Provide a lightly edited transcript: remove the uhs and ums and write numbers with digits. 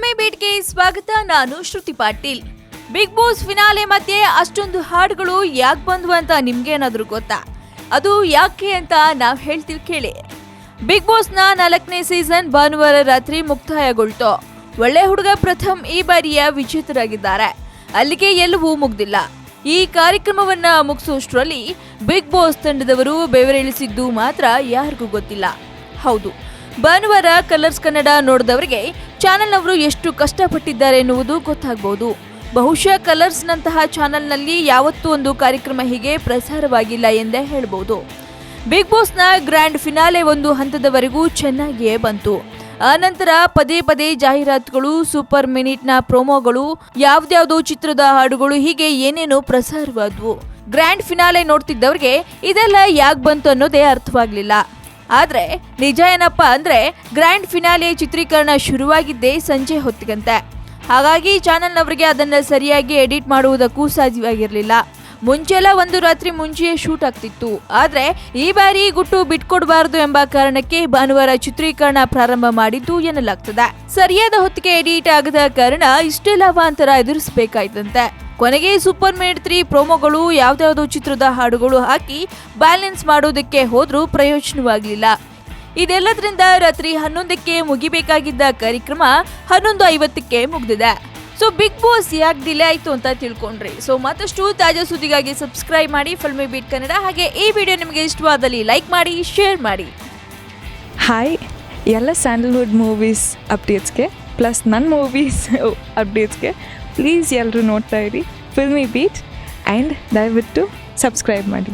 Filmy ಬೀಟ್ಗೆ ಸ್ವಾಗತ. ನಾನು ಶ್ರುತಿ Patil. Big boss finale ಮಧ್ಯೆ ಅಷ್ಟೊಂದು ಹಾಡುಗಳು ಯಾಕೆ ಬಂದ್ವು ಅಂತ ನಿಮ್ಗೇನಾದ್ರೂ ಗೊತ್ತಾ? ಅದು ಯಾಕೆ ಅಂತ ನಾವ್ ಹೇಳ್ತೀವಿ ಕೇಳಿ. ಬಿಗ್ ಬಾಸ್ನ 4ನೇ ಸೀಸನ್ ಭಾನುವಾರ ರಾತ್ರಿ ಮುಕ್ತಾಯಗೊಳ್ತು. ಒಳ್ಳೆ ಹುಡುಗ ಪ್ರಥಮ್ ಈ ಬಾರಿಯ ವಿಜೇತರಾಗಿದ್ದಾರೆ. ಅಲ್ಲಿಗೆ ಎಲ್ಲವೂ ಮುಗ್ದಿಲ್ಲ. ಈ ಕಾರ್ಯಕ್ರಮವನ್ನ ಮುಗಿಸೋಷ್ಟ್ರಲ್ಲಿ ಬಿಗ್ ಬಾಸ್ ತಂಡದವರು ಬೆವರಿಳಿಸಿದ್ದು ಮಾತ್ರ ಯಾರಿಗೂ ಗೊತ್ತಿಲ್ಲ. ಹೌದು, ಭಾನುವಾರ ಕಲರ್ಸ್ ಕನ್ನಡ ನೋಡಿದವರಿಗೆ ಚಾನೆಲ್ನವರು ಎಷ್ಟು ಕಷ್ಟಪಟ್ಟಿದ್ದಾರೆ ಎನ್ನುವುದು ಗೊತ್ತಾಗಬಹುದು. ಬಹುಶಃ ಕಲರ್ಸ್ನಂತಹ ಚಾನೆಲ್ನಲ್ಲಿ ಯಾವತ್ತೂ ಒಂದು ಕಾರ್ಯಕ್ರಮ ಹೀಗೆ ಪ್ರಸಾರವಾಗಿಲ್ಲ ಎಂದೇ ಹೇಳ್ಬೋದು. ಬಿಗ್ ಬಾಸ್ನ ಗ್ರ್ಯಾಂಡ್ ಫಿನಾಲೆ ಒಂದು ಹಂತದವರೆಗೂ ಚೆನ್ನಾಗಿಯೇ ಬಂತು. ಆನಂತರ ಪದೇ ಪದೇ ಜಾಹೀರಾತುಗಳು, ಸೂಪರ್ ಮಿನಿಟ್ನ ಪ್ರೋಮೋಗಳು, ಯಾವ್ದ್ಯಾವ್ದೋ ಚಿತ್ರದ ಹಾಡುಗಳು ಹೀಗೆ ಏನೇನೋ ಪ್ರಸಾರವಾದವು. ಗ್ರ್ಯಾಂಡ್ ಫಿನಾಲೆ ನೋಡ್ತಿದ್ದವ್ರಿಗೆ ಇದೆಲ್ಲ ಯಾಕೆ ಬಂತು ಅನ್ನೋದೇ ಅರ್ಥವಾಗ್ಲಿಲ್ಲ. ಆದ್ರೆ ನಿಜ ಏನಪ್ಪ ಅಂದ್ರೆ ಗ್ರ್ಯಾಂಡ್ ಫಿನಾಲೆ ಚಿತ್ರೀಕರಣ ಶುರುವಾಗಿದ್ದೇ ಸಂಜೆ ಹೊತ್ತಿಗಂತೆ. ಹಾಗಾಗಿ ಚಾನೆಲ್ನವರಿಗೆ ಅದನ್ನ ಸರಿಯಾಗಿ ಎಡಿಟ್ ಮಾಡುವುದಕ್ಕೂ ಸಾಧ್ಯವಾಗಿರಲಿಲ್ಲ. ಮುಂಚೆಲ್ಲ ಒಂದು ರಾತ್ರಿ ಮುಂಚೆಯೇ ಶೂಟ್ ಆಗ್ತಿತ್ತು. ಆದ್ರೆ ಈ ಬಾರಿ ಗುಟ್ಟು ಬಿಟ್ಕೊಡ್ಬಾರ್ದು ಎಂಬ ಕಾರಣಕ್ಕೆ ಭಾನುವಾರ ಚಿತ್ರೀಕರಣ ಪ್ರಾರಂಭ ಮಾಡಿದ್ದು ಎನ್ನಲಾಗ್ತದೆ. ಸರಿಯಾದ ಹೊತ್ತಿಗೆ ಎಡಿಟ್ ಆಗದ ಕಾರಣ ಇಷ್ಟೆಲ್ಲ ಅವಾಂತರ ಎದುರಿಸಬೇಕಾಯ್ತಂತೆ. ಕೊನೆಗೆ ಸೂಪರ್ ಮಿನಿಟ್ 3 ಪ್ರೋಮೋಗಳು, ಯಾವ್ದಾವ್ದೋ ಚಿತ್ರದ ಹಾಡುಗಳು ಹಾಕಿ ಬ್ಯಾಲೆನ್ಸ್ ಮಾಡೋದಕ್ಕೆ ಹೋದ್ರೂ ಪ್ರಯೋಜನವಾಗಲಿಲ್ಲ. ಇದೆಲ್ಲದರಿಂದ ರಾತ್ರಿ 11ಕ್ಕೆ ಮುಗಿಬೇಕಾಗಿದ್ದ ಕಾರ್ಯಕ್ರಮ 11:50ಕ್ಕೆ ಮುಗ್ದಿದೆ. ಸೊ ಬಿಗ್ ಬಾಸ್ ಯಾಕೆ ಡಿಲೇ ಆಯ್ತು ಅಂತ ತಿಳ್ಕೊಂಡ್ರಿ. ಸೊ ಮತ್ತಷ್ಟು ತಾಜಾ ಸುದ್ದಿಗಾಗಿ ಸಬ್ಸ್ಕ್ರೈಬ್ ಮಾಡಿ ಫಿಲ್ಮಿ ಬೀಟ್ ಕನ್ನಡ. ಹಾಗೆ ಈ ವಿಡಿಯೋ ನಿಮಗೆ ಇಷ್ಟವಾದಲ್ಲಿ ಲೈಕ್ ಮಾಡಿ, ಶೇರ್ ಮಾಡಿ. ಹಾಯ್, ಎಲ್ಲ ಸ್ಯಾಂಡಲ್ವುಡ್ ಮೂವೀಸ್ ಅಪ್ಡೇಟ್ಸ್ಗೆ ಪ್ಲಸ್ ನನ್ನ ಮೂವೀಸ್ ಅಪ್ಡೇಟ್ಸ್ಗೆ ಪ್ಲೀಸ್ ಎಲ್ಲರೂ ನೋಡ್ತಾ ಇರಿ ಫಿಲ್ಮಿ ಬೀಟ್ ಆ್ಯಂಡ್ ದಯವಿಟ್ಟು ಸಬ್ಸ್ಕ್ರೈಬ್ ಮಾಡಿ.